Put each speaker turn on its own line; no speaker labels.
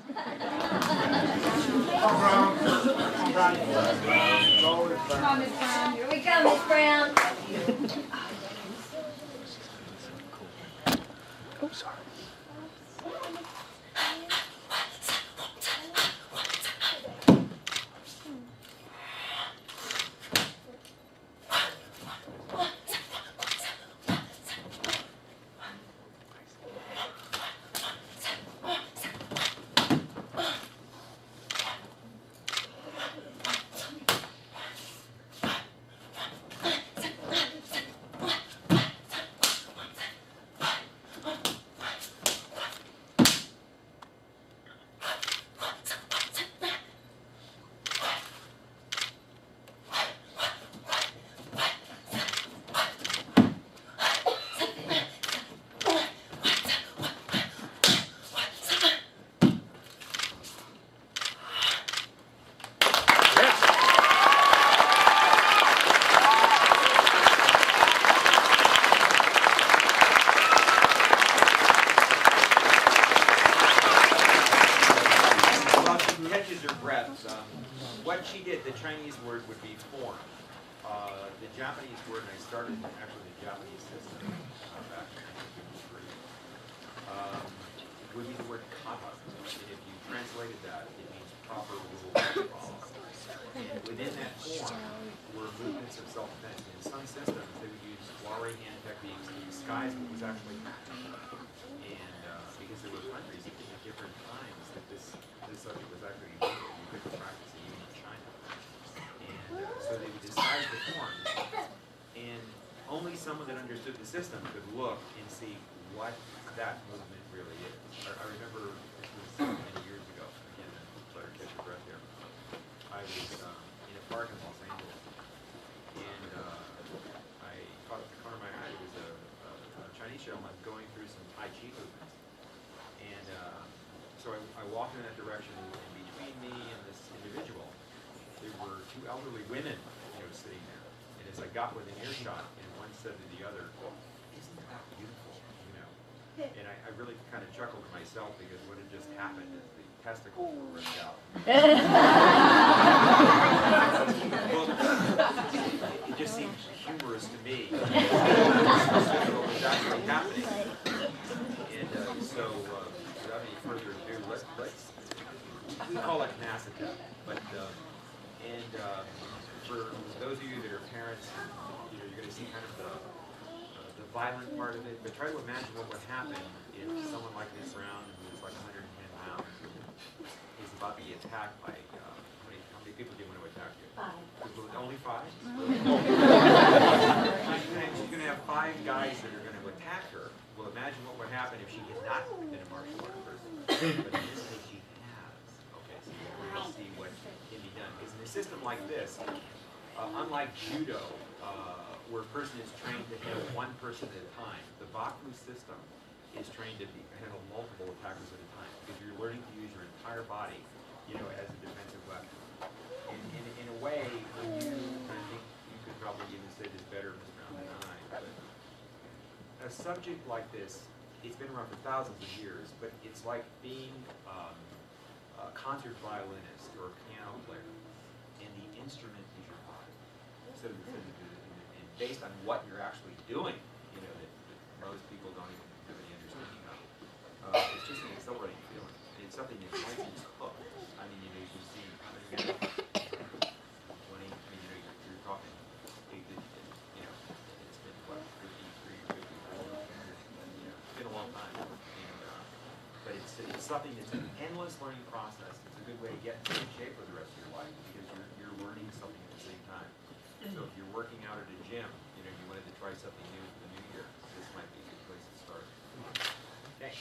Come on, Miss Brown. Here we go, Miss Brown.
Oh, sorry.
What she did, the Chinese word would be form. The Japanese word, and I started actually the Japanese system back in 1953, would be the word kata. And if you translated that, it means proper rule to follow. And within that form were movements of self-defense. In some systems, they would use wari hand techniques to disguise what was actually happening. And because there were countries at different times that this subject was actually illegal, you couldn't practice it even in China. And so they would disguise the forms. And only someone that understood the system could look and see what that movement really is. I remember this was many years ago. Again, let her catch her breath here. I was in a park in Los Angeles, and I caught at the corner of my eye. It was a Chinese gentleman going through some Tai Chi movements, and so I walked in that direction, and between me and this individual, there were two elderly women, sitting there. And as I got within earshot, and one said to the other, "Isn't that beautiful?" And I really kind of chuckled to myself because what had just happened is the testicles were ripped out. Well, it just seemed humorous to me. What was actually happening. And so, without any further ado, let's we call it anesthetized. But for those of you that are parents, you're going to see kind of the violent part of it. But try to imagine what would happen if someone like Ms. Brown, who is like 110 pounds, is about to be attacked by how many people do you want to attack you?
5.
Only 5? She's going to have 5 guys that are going to attack her. Well, imagine what would happen if she had not been a martial art person. But in this case, she has. Okay, so we're going to see what can be done. Because in a system like this, unlike judo, where a person is trained to handle one person at a time, the Baku system is trained to handle multiple attackers at a time. Because you're learning to use your entire body, as a defensive weapon. In a way, when I think you could probably even say this better, Ms. Brown, than I, but a subject like this, it's been around for thousands of years, but it's like being a concert violinist or a piano player, and the instrument is your body. So and based on what you're actually doing, that most people don't even have any understanding of, it's just an exhilarating feeling. And it's something that's once it's cooked. I mean, you see, you're talking, it's been what, 53, 54, it's been a long time. But it's something that's an endless learning process. It's a good way to get in shape for the rest of your life because you're learning something at the same time. So if you're working out at a gym, you wanted to try something new for the new year, this might be a good place to start. Okay.